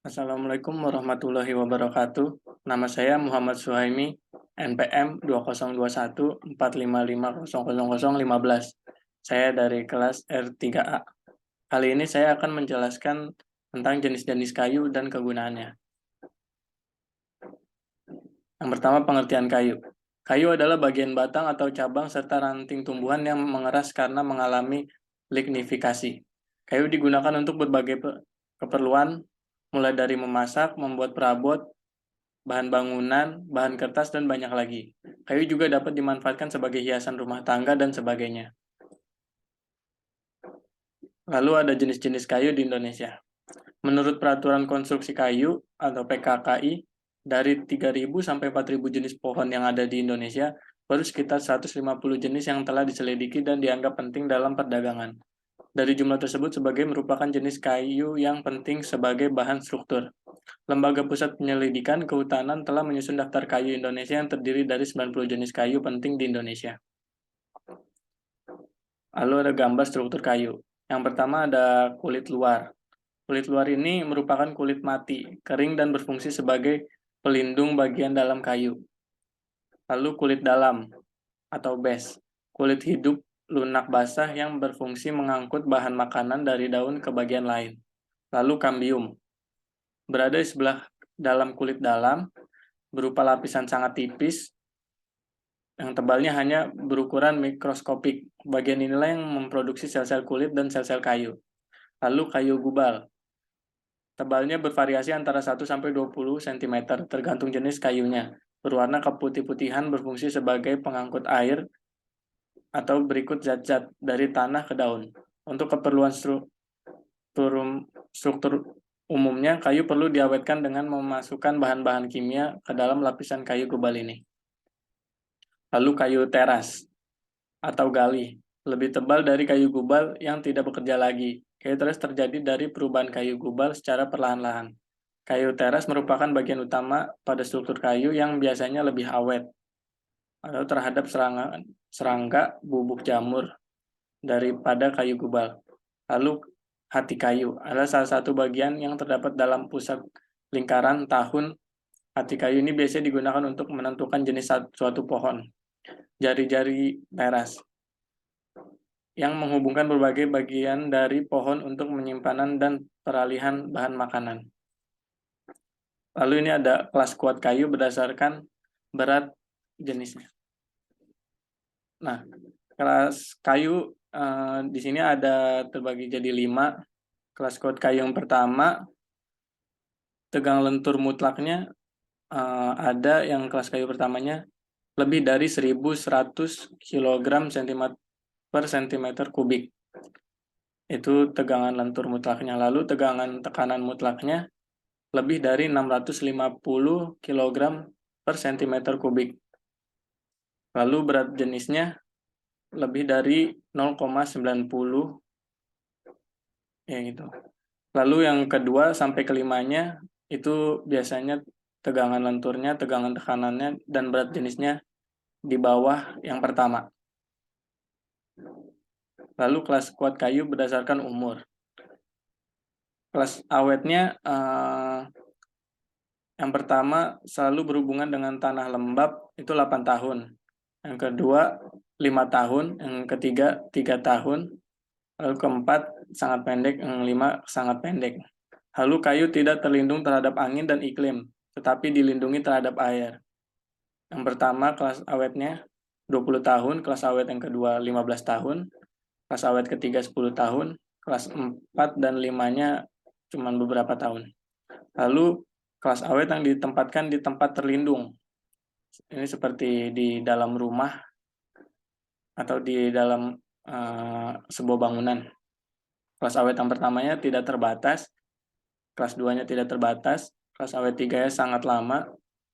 Assalamualaikum warahmatullahi wabarakatuh. Nama saya Muhammad Suhaimi, NPM 202145500015. Saya dari kelas R3A. Kali ini saya akan menjelaskan tentang jenis-jenis kayu dan kegunaannya. Yang pertama, pengertian kayu. Kayu adalah bagian batang atau cabang serta ranting tumbuhan yang mengeras karena mengalami lignifikasi. Kayu digunakan untuk berbagai keperluan, mulai dari memasak, membuat perabot, bahan bangunan, bahan kertas, dan banyak lagi. Kayu juga dapat dimanfaatkan sebagai hiasan rumah tangga dan sebagainya. Lalu ada jenis-jenis kayu di Indonesia. Menurut Peraturan Konstruksi Kayu atau PKKI, dari 3.000 sampai 4.000 jenis pohon yang ada di Indonesia, baru sekitar 150 jenis yang telah diselidiki dan dianggap penting dalam perdagangan. Dari jumlah tersebut sebagai merupakan jenis kayu yang penting sebagai bahan struktur. Lembaga Pusat Penyelidikan Kehutanan telah menyusun daftar kayu Indonesia yang terdiri dari 90 jenis kayu penting di Indonesia. Lalu ada gambar struktur kayu. Yang pertama ada kulit luar. Kulit luar ini merupakan kulit mati, kering dan berfungsi sebagai pelindung bagian dalam kayu. Lalu kulit dalam atau bes. Kulit hidup lunak basah yang berfungsi mengangkut bahan makanan dari daun ke bagian lain. Lalu kambium. Berada di sebelah dalam kulit dalam, berupa lapisan sangat tipis yang tebalnya hanya berukuran mikroskopik. Bagian inilah yang memproduksi sel-sel kulit dan sel-sel kayu. Lalu kayu gubal. Tebalnya bervariasi antara 1-20 cm tergantung jenis kayunya. Berwarna keputih-putihan, berfungsi sebagai pengangkut air atau berikut zat-zat dari tanah ke daun. Untuk keperluan struktur umumnya, kayu perlu diawetkan dengan memasukkan bahan-bahan kimia ke dalam lapisan kayu gubal ini. Lalu kayu teras atau gali, lebih tebal dari kayu gubal yang tidak bekerja lagi. Kayu teras terjadi dari perubahan kayu gubal secara perlahan-lahan. Kayu teras merupakan bagian utama pada struktur kayu yang biasanya lebih awet atau terhadap serangga bubuk jamur daripada kayu gubal. Lalu hati kayu adalah salah satu bagian yang terdapat dalam pusat lingkaran tahun. Hati kayu ini biasanya digunakan untuk menentukan jenis suatu pohon. Jari-jari teras yang menghubungkan berbagai bagian dari pohon untuk penyimpanan dan peralihan bahan makanan. Lalu ini ada kelas kuat kayu berdasarkan berat jenisnya. Nah, kelas kayu di sini ada terbagi jadi 5. Kelas kuat kayu yang pertama, tegang lentur mutlaknya ada yang kelas kayu pertamanya lebih dari 1.100 kg per cm kubik. Itu tegangan lentur mutlaknya. Lalu tegangan tekanan mutlaknya lebih dari 650 kg per cm kubik. Lalu berat jenisnya lebih dari 0,90, ya gitu. Lalu yang kedua sampai kelimanya itu biasanya tegangan lenturnya, tegangan tekanannya, dan berat jenisnya di bawah yang pertama. Lalu kelas kuat kayu berdasarkan umur. Kelas awetnya yang pertama selalu berhubungan dengan tanah lembab itu 8 tahun. Yang kedua 5 tahun, yang ketiga 3 tahun, lalu keempat sangat pendek, yang 5 sangat pendek. Lalu kayu tidak terlindung terhadap angin dan iklim, tetapi dilindungi terhadap air. Yang pertama kelas awetnya 20 tahun, kelas awet yang kedua 15 tahun, kelas awet ketiga 10 tahun, kelas 4 dan 5-nya cuma beberapa tahun. Lalu kelas awet yang ditempatkan di tempat terlindung. Ini seperti di dalam rumah atau di dalam sebuah bangunan. Kelas awet yang pertamanya tidak terbatas, kelas 2-nya tidak terbatas, kelas awet 3-nya sangat lama,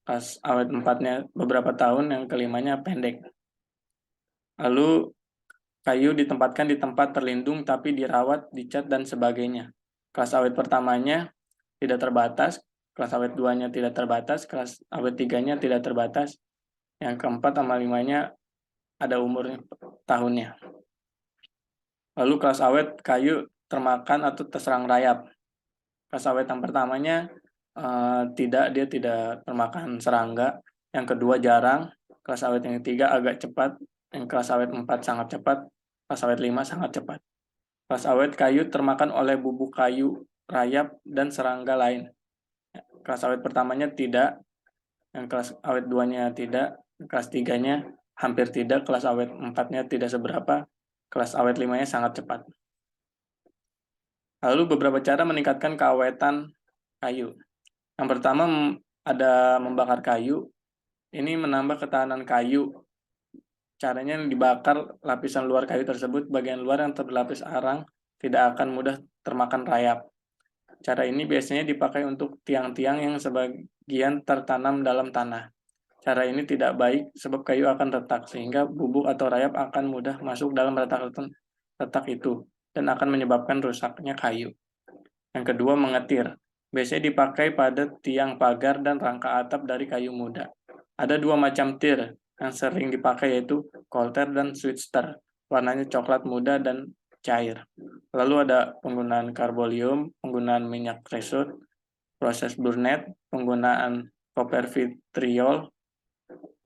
kelas awet 4-nya beberapa tahun, yang kelimanya pendek. Lalu kayu ditempatkan di tempat terlindung tapi dirawat, dicat, dan sebagainya. Kelas awet pertamanya tidak terbatas, kelas awet 2-nya tidak terbatas, kelas awet 3-nya tidak terbatas, yang keempat sama 5-nya ada umurnya tahunnya. Lalu kelas awet kayu termakan atau terserang rayap. Kelas awet yang pertamanya dia tidak termakan serangga. Yang kedua jarang. Kelas awet yang ketiga agak cepat. Yang kelas awet 4 sangat cepat. Kelas awet 5 sangat cepat. Kelas awet kayu termakan oleh bubuk kayu, rayap, dan serangga lain. Kelas awet pertamanya tidak. Yang kelas awet 2-nya tidak. Kelas 3-nya hampir tidak. Kelas awet 4-nya tidak seberapa. Kelas awet 5-nya sangat cepat. Lalu beberapa cara meningkatkan keawetan kayu. Yang pertama ada membakar kayu. Ini menambah ketahanan kayu. Caranya dibakar lapisan luar kayu tersebut, bagian luar yang berlapis arang tidak akan mudah termakan rayap. Cara ini biasanya dipakai untuk tiang-tiang yang sebagian tertanam dalam tanah. Cara ini tidak baik sebab kayu akan retak, sehingga bubuk atau rayap akan mudah masuk dalam retak itu dan akan menyebabkan rusaknya kayu. Yang kedua, mengetir. Biasanya dipakai pada tiang pagar dan rangka atap dari kayu muda. Ada dua macam tir yang sering dipakai, yaitu coulter dan switster. Warnanya coklat muda dan cair. Lalu ada penggunaan karbolium, penggunaan minyak resut, proses burnet, penggunaan copper vitriol,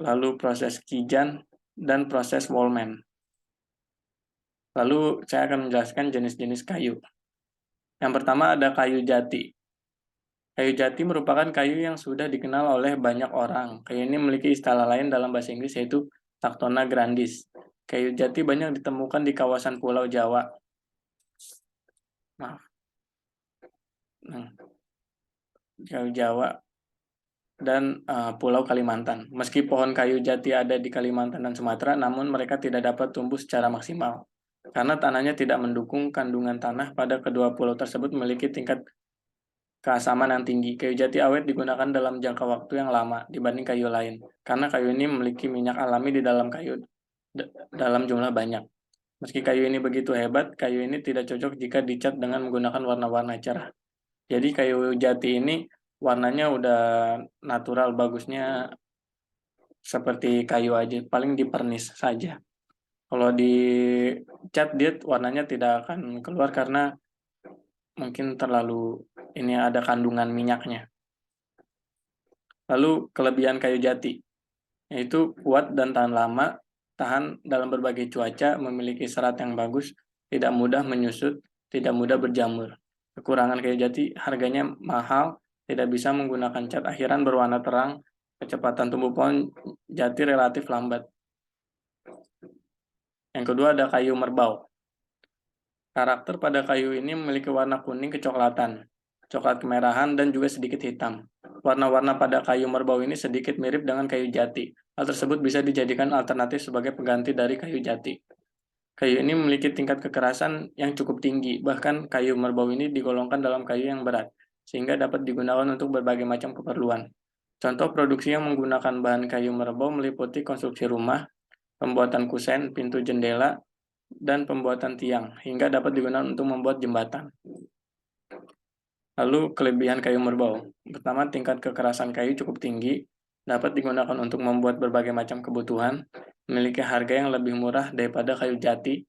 lalu proses Kijan, dan proses Wallman. Lalu saya akan menjelaskan jenis-jenis kayu. Yang pertama ada kayu jati. Kayu jati merupakan kayu yang sudah dikenal oleh banyak orang. Kayu ini memiliki istilah lain dalam bahasa Inggris, yaitu Tactona grandis. Kayu jati banyak ditemukan di kawasan Pulau Jawa. Maaf. Kayu Jawa dan Pulau Kalimantan. Meski pohon kayu jati ada di Kalimantan dan Sumatera, namun mereka tidak dapat tumbuh secara maksimal. Karena tanahnya tidak mendukung, kandungan tanah pada kedua pulau tersebut memiliki tingkat keasaman yang tinggi. Kayu jati awet digunakan dalam jangka waktu yang lama dibanding kayu lain, karena kayu ini memiliki minyak alami di dalam kayu dalam jumlah banyak. Meski kayu ini begitu hebat, kayu ini tidak cocok jika dicat dengan menggunakan warna-warna cerah. Jadi kayu jati ini warnanya udah natural, bagusnya seperti kayu aja, paling dipernis saja. Kalau dicat dia warnanya tidak akan keluar karena mungkin terlalu ini ada kandungan minyaknya. Lalu kelebihan kayu jati, yaitu kuat dan tahan lama, tahan dalam berbagai cuaca, memiliki serat yang bagus, tidak mudah menyusut, tidak mudah berjamur. Kekurangan kayu jati, harganya mahal, tidak bisa menggunakan cat akhiran berwarna terang, kecepatan tumbuh pohon jati relatif lambat. Yang kedua ada kayu merbau. Karakter pada kayu ini memiliki warna kuning kecoklatan, coklat kemerahan, dan juga sedikit hitam. Warna-warna pada kayu merbau ini sedikit mirip dengan kayu jati. Hal tersebut bisa dijadikan alternatif sebagai pengganti dari kayu jati. Kayu ini memiliki tingkat kekerasan yang cukup tinggi, bahkan kayu merbau ini digolongkan dalam kayu yang berat, sehingga dapat digunakan untuk berbagai macam keperluan. Contoh produksi yang menggunakan bahan kayu merbau meliputi konstruksi rumah, pembuatan kusen, pintu jendela, dan pembuatan tiang, hingga dapat digunakan untuk membuat jembatan. Lalu kelebihan kayu merbau. Pertama, tingkat kekerasan kayu cukup tinggi, dapat digunakan untuk membuat berbagai macam kebutuhan, memiliki harga yang lebih murah daripada kayu jati.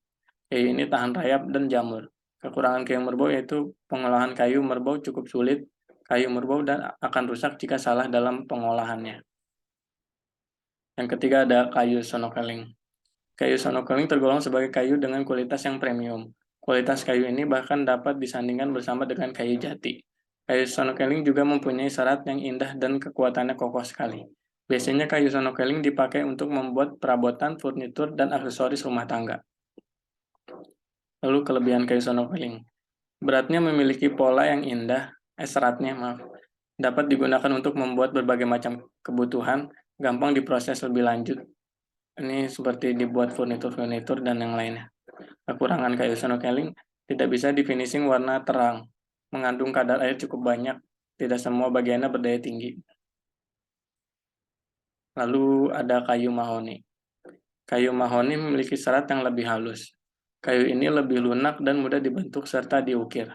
Kayu ini tahan rayap dan jamur. Kekurangan kayu merbau yaitu pengolahan kayu merbau cukup sulit. Kayu merbau dan akan rusak jika salah dalam pengolahannya. Yang ketiga ada kayu sonokeling. Kayu sonokeling tergolong sebagai kayu dengan kualitas yang premium. Kualitas kayu ini bahkan dapat disandingkan bersama dengan kayu jati. Kayu sonokeling juga mempunyai serat yang indah dan kekuatannya kokoh sekali. Biasanya kayu sonokeling dipakai untuk membuat perabotan, furnitur, dan aksesoris rumah tangga. Lalu kelebihan kayu sonokeling. Beratnya memiliki pola yang indah, dapat digunakan untuk membuat berbagai macam kebutuhan, gampang diproses lebih lanjut. Ini seperti dibuat furnitur dan yang lainnya. Kekurangan kayu sonokeling, tidak bisa di finishing warna terang, mengandung kadar air cukup banyak, tidak semua bagiannya berdaya tinggi. Lalu ada kayu mahoni. Kayu mahoni memiliki serat yang lebih halus. Kayu ini lebih lunak dan mudah dibentuk serta diukir.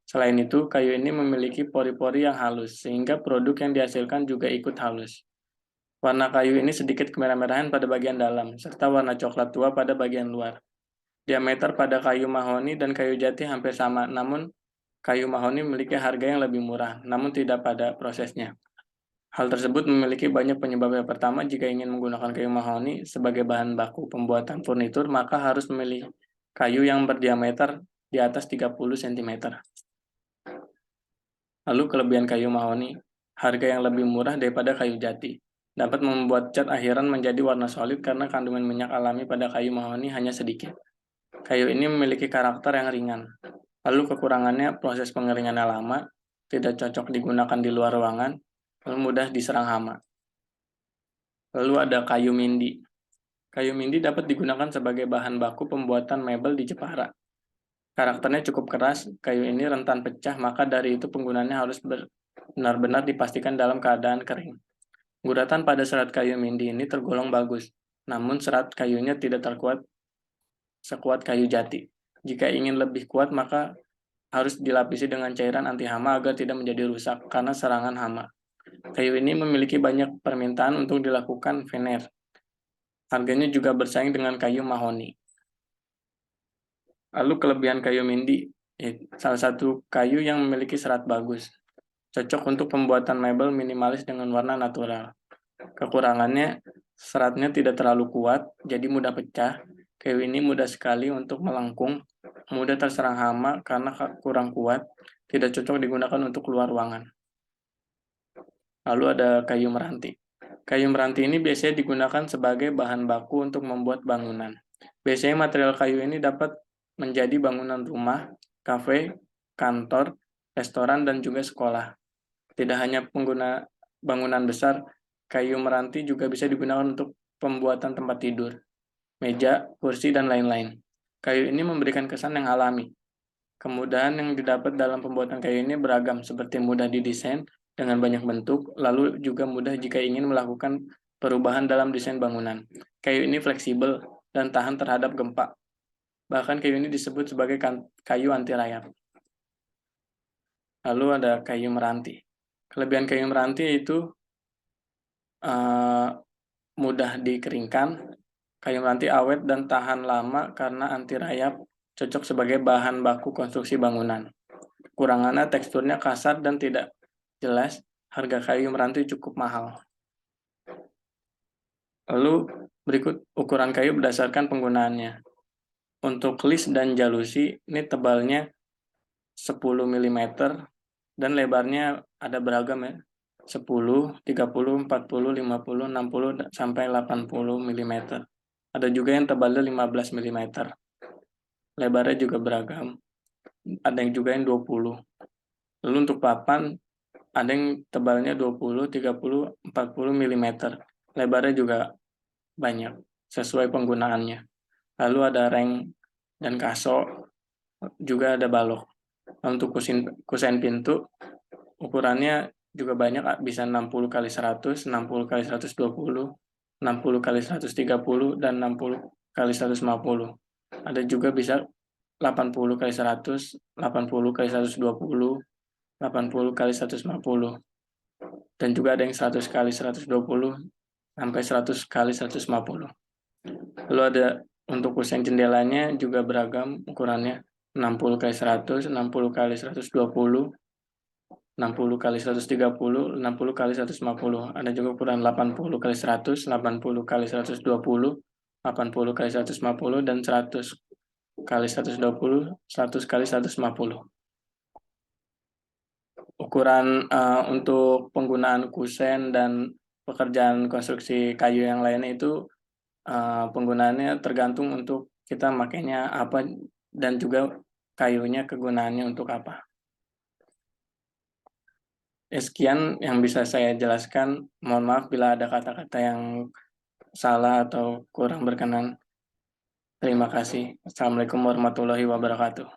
Selain itu, kayu ini memiliki pori-pori yang halus, sehingga produk yang dihasilkan juga ikut halus. Warna kayu ini sedikit kemerah-merahan pada bagian dalam, serta warna coklat tua pada bagian luar. Diameter pada kayu mahoni dan kayu jati hampir sama, namun kayu mahoni memiliki harga yang lebih murah, namun tidak pada prosesnya. Hal tersebut memiliki banyak penyebab. Yang pertama, jika ingin menggunakan kayu mahoni sebagai bahan baku pembuatan furnitur, maka harus memilih kayu yang berdiameter di atas 30 cm. Lalu kelebihan kayu mahoni, harga yang lebih murah daripada kayu jati. Dapat membuat cat akhiran menjadi warna solid karena kandungan minyak alami pada kayu mahoni hanya sedikit. Kayu ini memiliki karakter yang ringan. Lalu kekurangannya, proses pengeringannya lama, tidak cocok digunakan di luar ruangan, lalu mudah diserang hama. Lalu ada kayu mindi. Kayu mindi dapat digunakan sebagai bahan baku pembuatan mebel di Jepara. Karakternya cukup keras, kayu ini rentan pecah, maka dari itu penggunaannya harus benar-benar dipastikan dalam keadaan kering. Guratan pada serat kayu mindi ini tergolong bagus, namun serat kayunya tidak terkuat sekuat kayu jati. Jika ingin lebih kuat, maka harus dilapisi dengan cairan anti hama agar tidak menjadi rusak karena serangan hama. Kayu ini memiliki banyak permintaan untuk dilakukan veneer. Harganya juga bersaing dengan kayu mahoni. Lalu kelebihan kayu mindi, salah satu kayu yang memiliki serat bagus. Cocok untuk pembuatan mebel minimalis dengan warna natural. Kekurangannya, seratnya tidak terlalu kuat, jadi mudah pecah. Kayu ini mudah sekali untuk melengkung, mudah terserang hama karena kurang kuat, tidak cocok digunakan untuk keluar ruangan. Lalu ada kayu meranti. Kayu meranti ini biasanya digunakan sebagai bahan baku untuk membuat bangunan. Biasanya material kayu ini dapat menjadi bangunan rumah, kafe, kantor, restoran, dan juga sekolah. Tidak hanya pengguna bangunan besar, kayu meranti juga bisa digunakan untuk pembuatan tempat tidur, meja, kursi, dan lain-lain. Kayu ini memberikan kesan yang alami. Kemudahan yang didapat dalam pembuatan kayu ini beragam, seperti mudah didesain dengan banyak bentuk, lalu juga mudah jika ingin melakukan perubahan dalam desain bangunan. Kayu ini fleksibel dan tahan terhadap gempa. Bahkan kayu ini disebut sebagai kayu anti rayap. Lalu ada kayu meranti. Kelebihan kayu meranti itu mudah dikeringkan. Kayu meranti awet dan tahan lama karena anti rayap, cocok sebagai bahan baku konstruksi bangunan. Kekurangannya, teksturnya kasar dan tidak jelas. Harga kayu meranti cukup mahal. Lalu berikut ukuran kayu berdasarkan penggunaannya. Untuk list dan jalusi, ini tebalnya 10 mm dan lebarnya ada beragam ya. 10, 30, 40, 50, 60, sampai 80 mm. Ada juga yang tebalnya 15 mm. Lebarnya juga beragam. Ada yang juga yang 20. Lalu untuk papan, ada yang tebalnya 20, 30, 40 mm. Lebarnya juga banyak, sesuai penggunaannya. Lalu ada reng dan kaso, juga ada balok. Untuk kusen pintu, ukurannya juga banyak, bisa 60 kali 100, 60 kali 120, 60 kali 130, dan 60 kali 150. Ada juga bisa 80 kali 100, 80 kali 120, 80 kali 150. Dan juga ada yang 100 kali 120 sampai 100 kali 150. Lalu ada untuk kusen jendelanya juga beragam ukurannya, 60 kali 100, 60 kali 120, 60 kali 130, 60 kali 150. Ada juga ukuran 80 kali 100, 80 kali 120, 80 kali 150, dan 100 kali 120, 100 kali 150. Ukuran untuk penggunaan kusen dan pekerjaan konstruksi kayu yang lainnya itu penggunaannya tergantung untuk kita makainya apa dan juga kayunya kegunaannya untuk apa. Sekian yang bisa saya jelaskan. Mohon maaf bila ada kata-kata yang salah atau kurang berkenan. Terima kasih. Assalamualaikum warahmatullahi wabarakatuh.